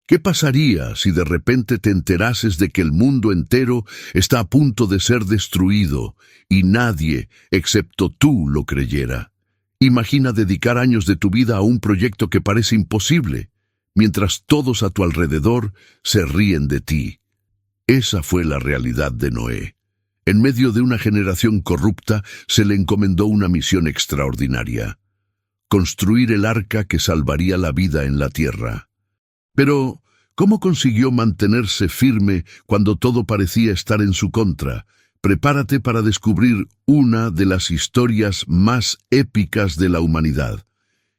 ¿Qué pasaría si de repente te enterases de que el mundo entero está a punto de ser destruido y nadie, excepto tú, lo creyera? Imagina dedicar años de tu vida a un proyecto que parece imposible, mientras todos a tu alrededor se ríen de ti. Esa fue la realidad de Noé. En medio de una generación corrupta, se le encomendó una misión extraordinaria: construir el arca que salvaría la vida en la tierra. Pero, ¿cómo consiguió mantenerse firme cuando todo parecía estar en su contra? Prepárate para descubrir una de las historias más épicas de la humanidad.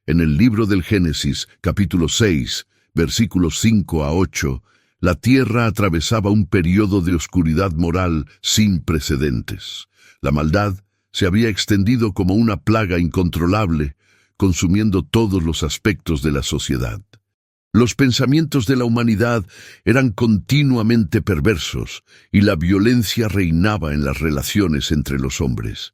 En el libro del Génesis, capítulo 6, versículos 5 a 8, la tierra atravesaba un periodo de oscuridad moral sin precedentes. La maldad se había extendido como una plaga incontrolable, consumiendo todos los aspectos de la sociedad. Los pensamientos de la humanidad eran continuamente perversos y la violencia reinaba en las relaciones entre los hombres.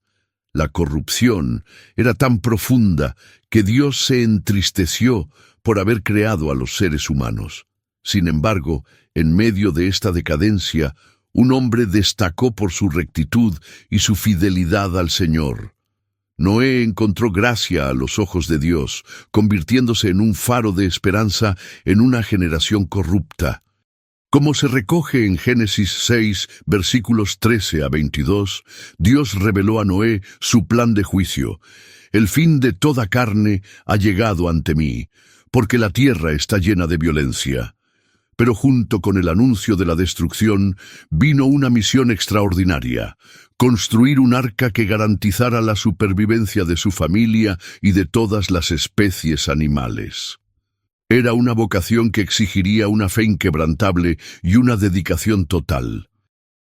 La corrupción era tan profunda que Dios se entristeció por haber creado a los seres humanos. Sin embargo, en medio de esta decadencia, un hombre destacó por su rectitud y su fidelidad al Señor. Noé encontró gracia a los ojos de Dios, convirtiéndose en un faro de esperanza en una generación corrupta. Como se recoge en Génesis 6, versículos 13 a 22, Dios reveló a Noé su plan de juicio. El fin de toda carne ha llegado ante mí, porque la tierra está llena de violencia. Pero junto con el anuncio de la destrucción vino una misión extraordinaria: construir un arca que garantizara la supervivencia de su familia y de todas las especies animales. Era una vocación que exigiría una fe inquebrantable y una dedicación total.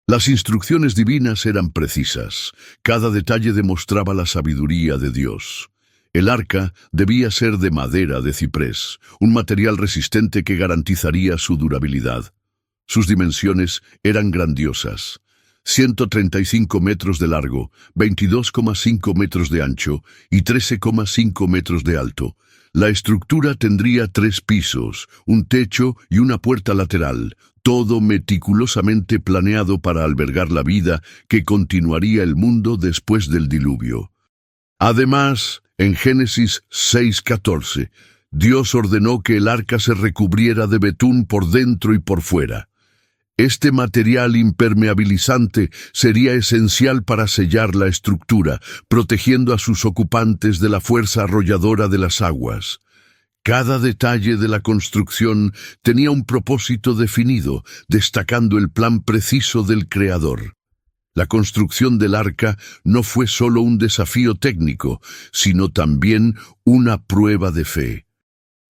Las instrucciones divinas eran precisas. Cada detalle demostraba la sabiduría de Dios. El arca debía ser de madera de ciprés, un material resistente que garantizaría su durabilidad. Sus dimensiones eran grandiosas: 135 metros de largo, 22,5 metros de ancho y 13,5 metros de alto. La estructura tendría 3 pisos, un techo y una puerta lateral, todo meticulosamente planeado para albergar la vida que continuaría el mundo después del diluvio. Además, en Génesis 6:14, Dios ordenó que el arca se recubriera de betún por dentro y por fuera. Este material impermeabilizante sería esencial para sellar la estructura, protegiendo a sus ocupantes de la fuerza arrolladora de las aguas. Cada detalle de la construcción tenía un propósito definido, destacando el plan preciso del Creador. La construcción del arca no fue solo un desafío técnico, sino también una prueba de fe.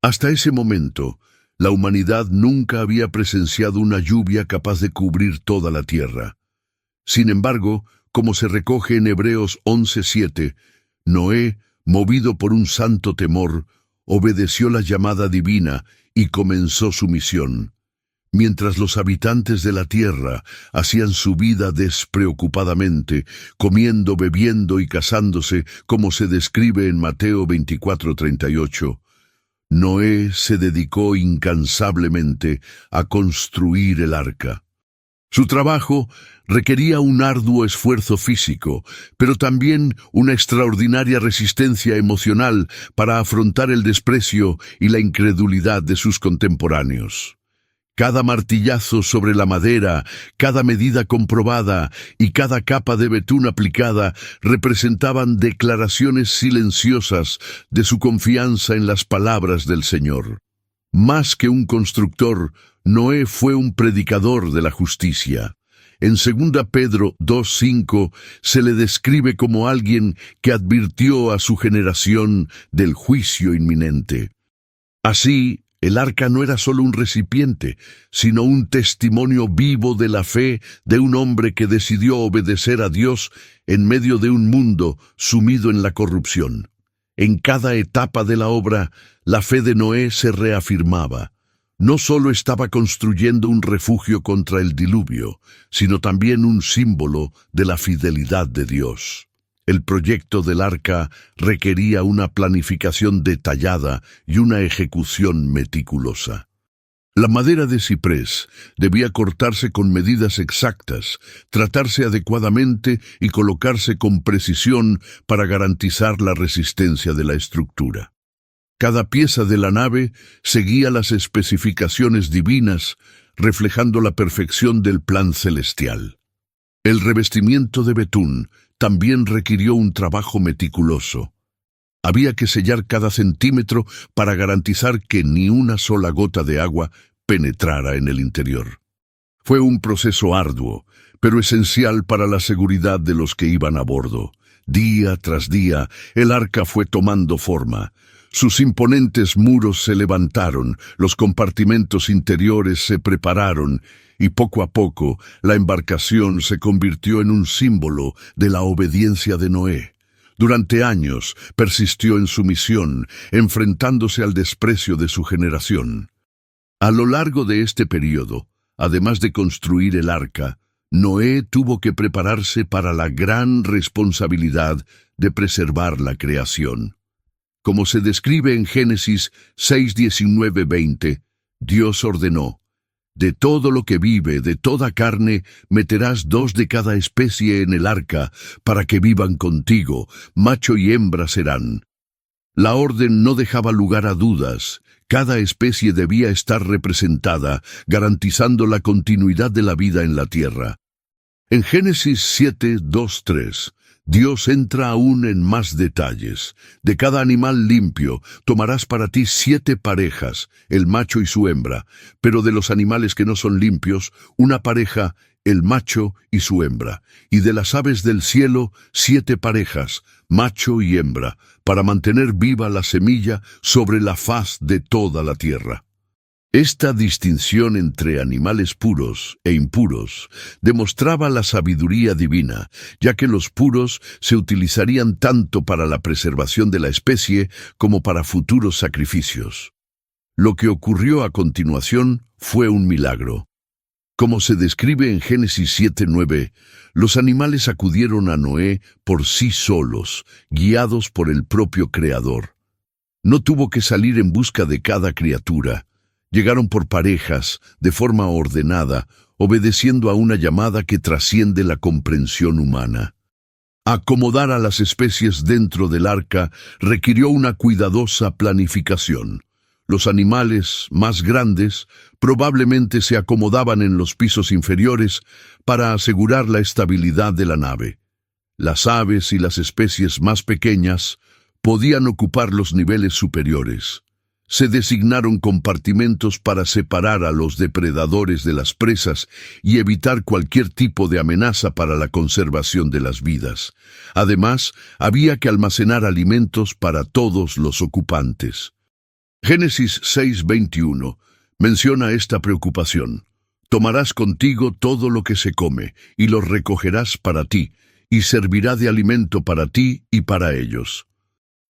Hasta ese momento, la humanidad nunca había presenciado una lluvia capaz de cubrir toda la tierra. Sin embargo, como se recoge en Hebreos 11:7, Noé, movido por un santo temor, obedeció la llamada divina y comenzó su misión. Mientras los habitantes de la tierra hacían su vida despreocupadamente, comiendo, bebiendo y casándose, como se describe en Mateo 24:38, Noé se dedicó incansablemente a construir el arca. Su trabajo requería un arduo esfuerzo físico, pero también una extraordinaria resistencia emocional para afrontar el desprecio y la incredulidad de sus contemporáneos. Cada martillazo sobre la madera, cada medida comprobada y cada capa de betún aplicada representaban declaraciones silenciosas de su confianza en las palabras del Señor. Más que un constructor, Noé fue un predicador de la justicia. En 2 Pedro 2:5 se le describe como alguien que advirtió a su generación del juicio inminente. Así, el arca no era solo un recipiente, sino un testimonio vivo de la fe de un hombre que decidió obedecer a Dios en medio de un mundo sumido en la corrupción. En cada etapa de la obra, la fe de Noé se reafirmaba. No solo estaba construyendo un refugio contra el diluvio, sino también un símbolo de la fidelidad de Dios. El proyecto del arca requería una planificación detallada y una ejecución meticulosa. La madera de ciprés debía cortarse con medidas exactas, tratarse adecuadamente y colocarse con precisión para garantizar la resistencia de la estructura. Cada pieza de la nave seguía las especificaciones divinas, reflejando la perfección del plan celestial. El revestimiento de betún también requirió un trabajo meticuloso. Había que sellar cada centímetro para garantizar que ni una sola gota de agua penetrara en el interior. Fue un proceso arduo, pero esencial para la seguridad de los que iban a bordo. Día tras día, el arca fue tomando forma. Sus imponentes muros se levantaron, los compartimentos interiores se prepararon, y poco a poco la embarcación se convirtió en un símbolo de la obediencia de Noé. Durante años persistió en su misión, enfrentándose al desprecio de su generación. A lo largo de este periodo, además de construir el arca, Noé tuvo que prepararse para la gran responsabilidad de preservar la creación. Como se describe en Génesis 6:19-20, Dios ordenó: «De todo lo que vive, de toda carne, meterás 2 de cada especie en el arca, para que vivan contigo, macho y hembra serán». La orden no dejaba lugar a dudas. Cada especie debía estar representada, garantizando la continuidad de la vida en la tierra. En Génesis 7:2-3, Dios entra aún en más detalles. De cada animal limpio tomarás para ti 7 parejas, el macho y su hembra, pero de los animales que no son limpios, una pareja, el macho y su hembra, y de las aves del cielo 7 parejas, macho y hembra, para mantener viva la semilla sobre la faz de toda la tierra. Esta distinción entre animales puros e impuros demostraba la sabiduría divina, ya que los puros se utilizarían tanto para la preservación de la especie como para futuros sacrificios. Lo que ocurrió a continuación fue un milagro. Como se describe en Génesis 7:9, los animales acudieron a Noé por sí solos, guiados por el propio Creador. No tuvo que salir en busca de cada criatura. Llegaron por parejas, de forma ordenada, obedeciendo a una llamada que trasciende la comprensión humana. Acomodar a las especies dentro del arca requirió una cuidadosa planificación. Los animales más grandes probablemente se acomodaban en los pisos inferiores para asegurar la estabilidad de la nave. Las aves y las especies más pequeñas podían ocupar los niveles superiores. Se designaron compartimentos para separar a los depredadores de las presas y evitar cualquier tipo de amenaza para la conservación de las vidas. Además, había que almacenar alimentos para todos los ocupantes. Génesis 6:21 menciona esta preocupación. «Tomarás contigo todo lo que se come, y lo recogerás para ti, y servirá de alimento para ti y para ellos».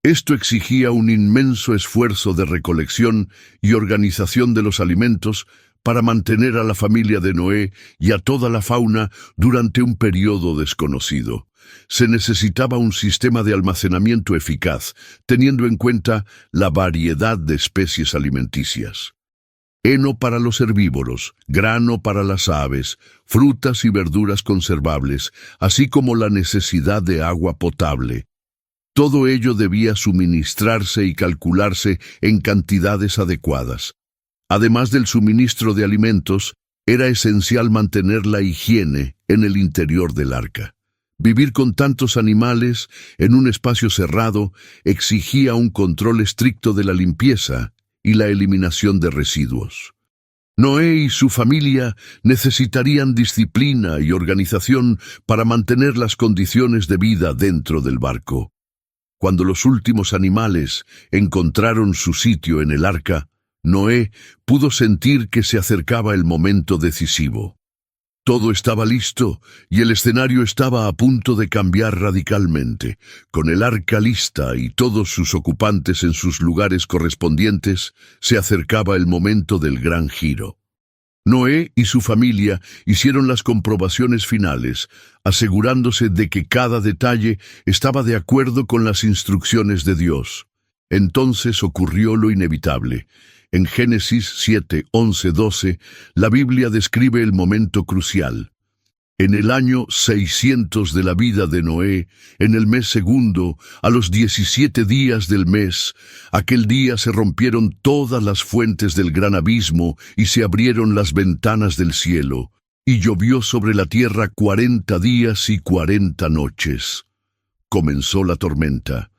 Esto exigía un inmenso esfuerzo de recolección y organización de los alimentos para mantener a la familia de Noé y a toda la fauna durante un periodo desconocido. Se necesitaba un sistema de almacenamiento eficaz, teniendo en cuenta la variedad de especies alimenticias. Heno para los herbívoros, grano para las aves, frutas y verduras conservables, así como la necesidad de agua potable. Todo ello debía suministrarse y calcularse en cantidades adecuadas. Además del suministro de alimentos, era esencial mantener la higiene en el interior del arca. Vivir con tantos animales en un espacio cerrado exigía un control estricto de la limpieza y la eliminación de residuos. Noé y su familia necesitarían disciplina y organización para mantener las condiciones de vida dentro del barco. Cuando los últimos animales encontraron su sitio en el arca, Noé pudo sentir que se acercaba el momento decisivo. Todo estaba listo y el escenario estaba a punto de cambiar radicalmente. Con el arca lista y todos sus ocupantes en sus lugares correspondientes, se acercaba el momento del gran giro. Noé y su familia hicieron las comprobaciones finales, asegurándose de que cada detalle estaba de acuerdo con las instrucciones de Dios. Entonces ocurrió lo inevitable. En Génesis 7, 11, 12, la Biblia describe el momento crucial. En el año 600 de la vida de Noé, en el mes segundo, a los 17 días del mes, aquel día se rompieron todas las fuentes del gran abismo y se abrieron las ventanas del cielo, y llovió sobre la tierra 40 días y 40 noches. Comenzó la tormenta.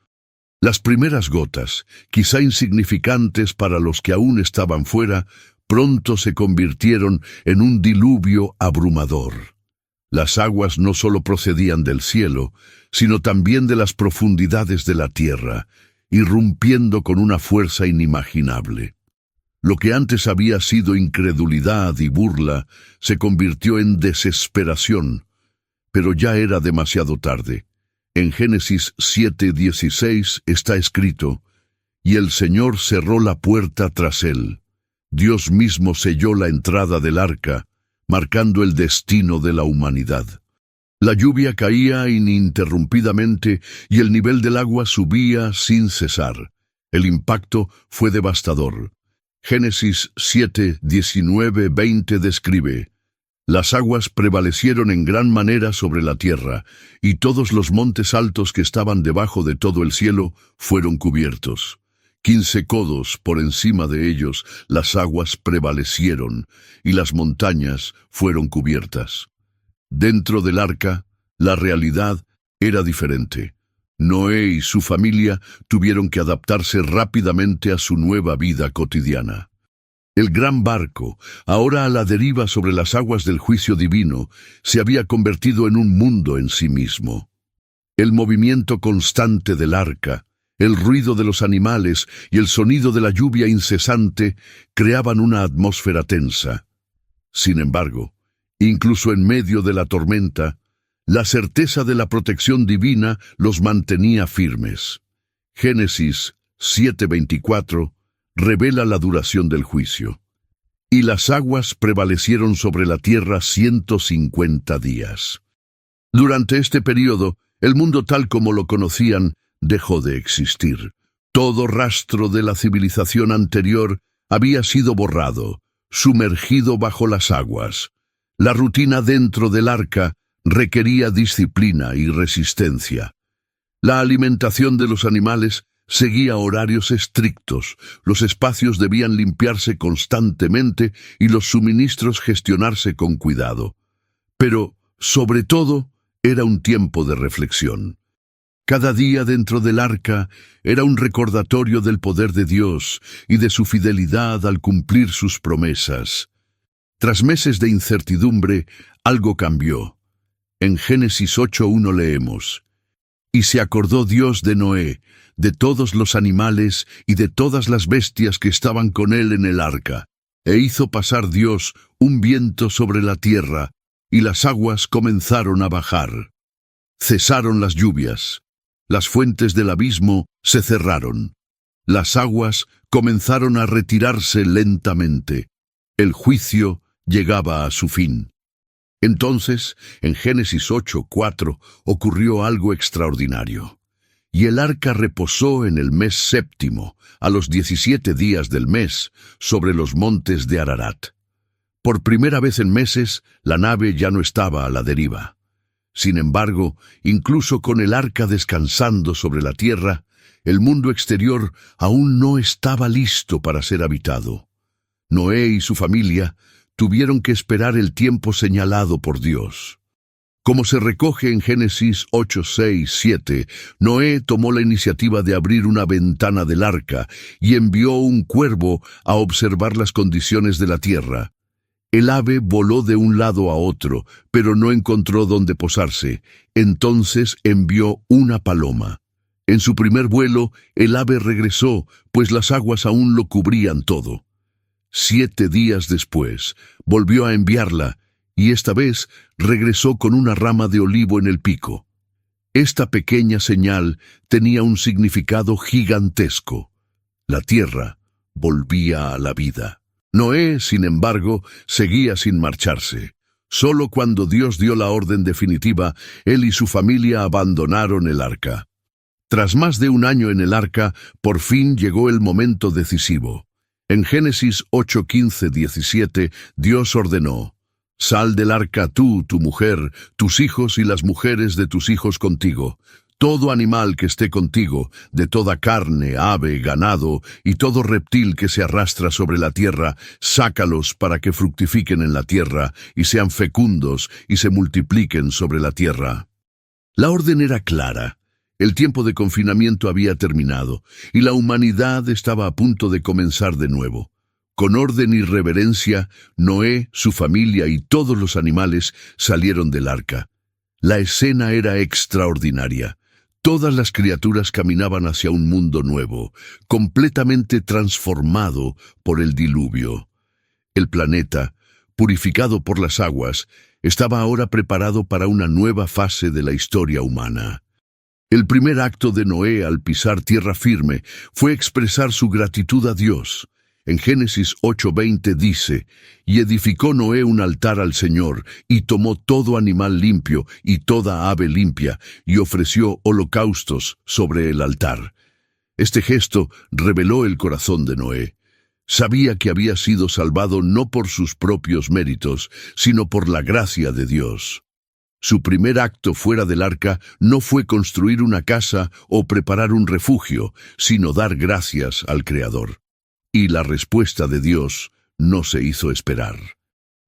Las primeras gotas, quizá insignificantes para los que aún estaban fuera, pronto se convirtieron en un diluvio abrumador. Las aguas no solo procedían del cielo, sino también de las profundidades de la tierra, irrumpiendo con una fuerza inimaginable. Lo que antes había sido incredulidad y burla se convirtió en desesperación, pero ya era demasiado tarde. En Génesis 7:16 está escrito: «Y el Señor cerró la puerta tras él». Dios mismo selló la entrada del arca, marcando el destino de la humanidad. La lluvia caía ininterrumpidamente y el nivel del agua subía sin cesar. El impacto fue devastador. Génesis 7, 19, 20 describe: «Las aguas prevalecieron en gran manera sobre la tierra, y todos los montes altos que estaban debajo de todo el cielo fueron cubiertos. 15 codos por encima de ellos las aguas prevalecieron, y las montañas fueron cubiertas». Dentro del arca, la realidad era diferente. Noé y su familia tuvieron que adaptarse rápidamente a su nueva vida cotidiana. El gran barco, ahora a la deriva sobre las aguas del juicio divino, se había convertido en un mundo en sí mismo. El movimiento constante del arca, el ruido de los animales y el sonido de la lluvia incesante creaban una atmósfera tensa. Sin embargo, incluso en medio de la tormenta, la certeza de la protección divina los mantenía firmes. Génesis 7:24 revela la duración del juicio. «Y las aguas prevalecieron sobre la tierra 150 días». Durante este periodo, el mundo tal como lo conocían dejó de existir. Todo rastro de la civilización anterior había sido borrado, sumergido bajo las aguas. La rutina dentro del arca requería disciplina y resistencia. La alimentación de los animales seguía horarios estrictos, los espacios debían limpiarse constantemente y los suministros gestionarse con cuidado. Pero, sobre todo, era un tiempo de reflexión. Cada día dentro del arca era un recordatorio del poder de Dios y de su fidelidad al cumplir sus promesas. Tras meses de incertidumbre, algo cambió. En Génesis 8:1 leemos: «Y se acordó Dios de Noé, de todos los animales y de todas las bestias que estaban con él en el arca, e hizo pasar Dios un viento sobre la tierra, y las aguas comenzaron a bajar. Cesaron las lluvias, las fuentes del abismo se cerraron, las aguas comenzaron a retirarse lentamente. El juicio llegaba a su fin». Entonces, en Génesis 8:4, ocurrió algo extraordinario. «Y el arca reposó en el mes séptimo, a los 17 días del mes, sobre los montes de Ararat». Por primera vez en meses, la nave ya no estaba a la deriva. Sin embargo, incluso con el arca descansando sobre la tierra, el mundo exterior aún no estaba listo para ser habitado. Noé y su familia tuvieron que esperar el tiempo señalado por Dios. Como se recoge en Génesis 8, 6, 7, Noé tomó la iniciativa de abrir una ventana del arca y envió un cuervo a observar las condiciones de la tierra. El ave voló de un lado a otro, pero no encontró dónde posarse. Entonces envió una paloma. En su primer vuelo, el ave regresó, pues las aguas aún lo cubrían todo. 7 días después, volvió a enviarla, y esta vez regresó con una rama de olivo en el pico. Esta pequeña señal tenía un significado gigantesco. La tierra volvía a la vida. Noé, sin embargo, seguía sin marcharse. Solo cuando Dios dio la orden definitiva, él y su familia abandonaron el arca. Tras más de un año en el arca, por fin llegó el momento decisivo. En Génesis 8, 15, 17, Dios ordenó: «Sal del arca tú, tu mujer, tus hijos y las mujeres de tus hijos contigo. Todo animal que esté contigo, de toda carne, ave, ganado, y todo reptil que se arrastra sobre la tierra, sácalos para que fructifiquen en la tierra, y sean fecundos, y se multipliquen sobre la tierra». La orden era clara. El tiempo de confinamiento había terminado, y la humanidad estaba a punto de comenzar de nuevo. Con orden y reverencia, Noé, su familia y todos los animales salieron del arca. La escena era extraordinaria. Todas las criaturas caminaban hacia un mundo nuevo, completamente transformado por el diluvio. El planeta, purificado por las aguas, estaba ahora preparado para una nueva fase de la historia humana. El primer acto de Noé al pisar tierra firme fue expresar su gratitud a Dios. En Génesis 8:20 dice: «Y edificó Noé un altar al Señor, y tomó todo animal limpio y toda ave limpia, y ofreció holocaustos sobre el altar». Este gesto reveló el corazón de Noé. Sabía que había sido salvado no por sus propios méritos, sino por la gracia de Dios. Su primer acto fuera del arca no fue construir una casa o preparar un refugio, sino dar gracias al Creador. Y la respuesta de Dios no se hizo esperar.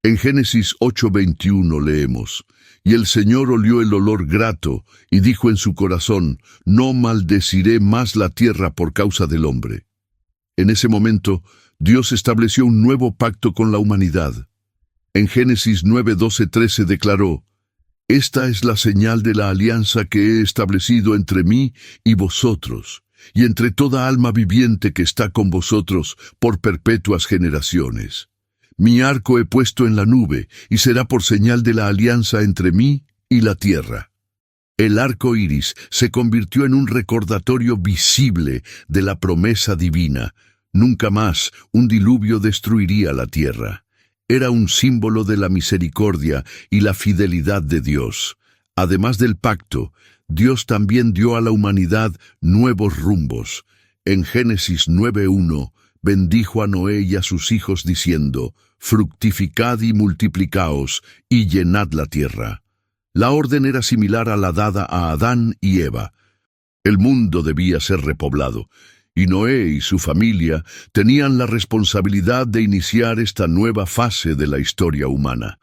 En Génesis 8:21 leemos: «Y el Señor olió el olor grato, y dijo en su corazón: no maldeciré más la tierra por causa del hombre». En ese momento, Dios estableció un nuevo pacto con la humanidad. En Génesis 9:12-13 declaró: «Esta es la señal de la alianza que he establecido entre mí y vosotros, y entre toda alma viviente que está con vosotros por perpetuas generaciones. Mi arco he puesto en la nube, y será por señal de la alianza entre mí y la tierra». El arco iris se convirtió en un recordatorio visible de la promesa divina. Nunca más un diluvio destruiría la tierra. Era un símbolo de la misericordia y la fidelidad de Dios. Además del pacto, Dios también dio a la humanidad nuevos rumbos. En Génesis 9:1, bendijo a Noé y a sus hijos diciendo: «Fructificad y multiplicaos, y llenad la tierra». La orden era similar a la dada a Adán y Eva. El mundo debía ser repoblado, y Noé y su familia tenían la responsabilidad de iniciar esta nueva fase de la historia humana.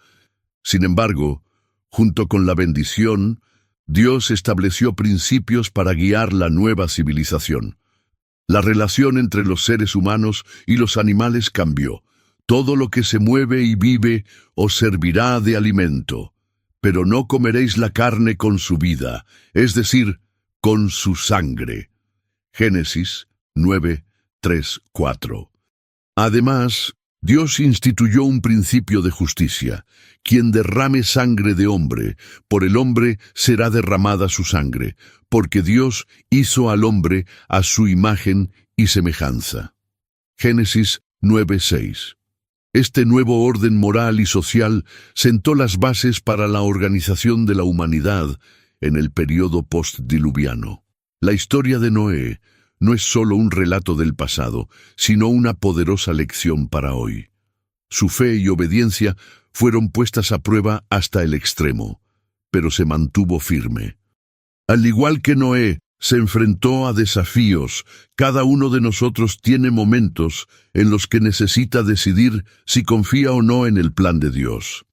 Sin embargo, junto con la bendición, Dios estableció principios para guiar la nueva civilización. La relación entre los seres humanos y los animales cambió. Todo lo que se mueve y vive os servirá de alimento, pero no comeréis la carne con su vida, es decir, con su sangre. Génesis 9:3-4. Además, Dios instituyó un principio de justicia. Quien derrame sangre de hombre, por el hombre será derramada su sangre, porque Dios hizo al hombre a su imagen y semejanza. Génesis 9:6. Este nuevo orden moral y social sentó las bases para la organización de la humanidad en el período postdiluviano. La historia de Noé no es solo un relato del pasado, sino una poderosa lección para hoy. Su fe y obediencia fueron puestas a prueba hasta el extremo, pero se mantuvo firme. Al igual que Noé se enfrentó a desafíos, cada uno de nosotros tiene momentos en los que necesita decidir si confía o no en el plan de Dios.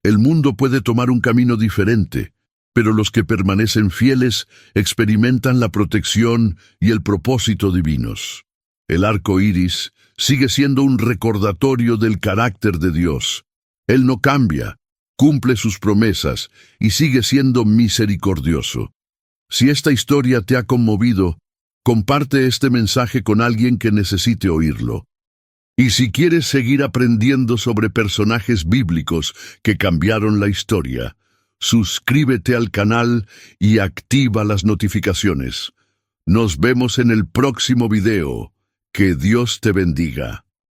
El mundo puede tomar un camino diferente, pero los que permanecen fieles experimentan la protección y el propósito divinos. El arco iris sigue siendo un recordatorio del carácter de Dios. Él no cambia, cumple sus promesas y sigue siendo misericordioso. Si esta historia te ha conmovido, comparte este mensaje con alguien que necesite oírlo. Y si quieres seguir aprendiendo sobre personajes bíblicos que cambiaron la historia, suscríbete al canal y activa las notificaciones. Nos vemos en el próximo video. Que Dios te bendiga.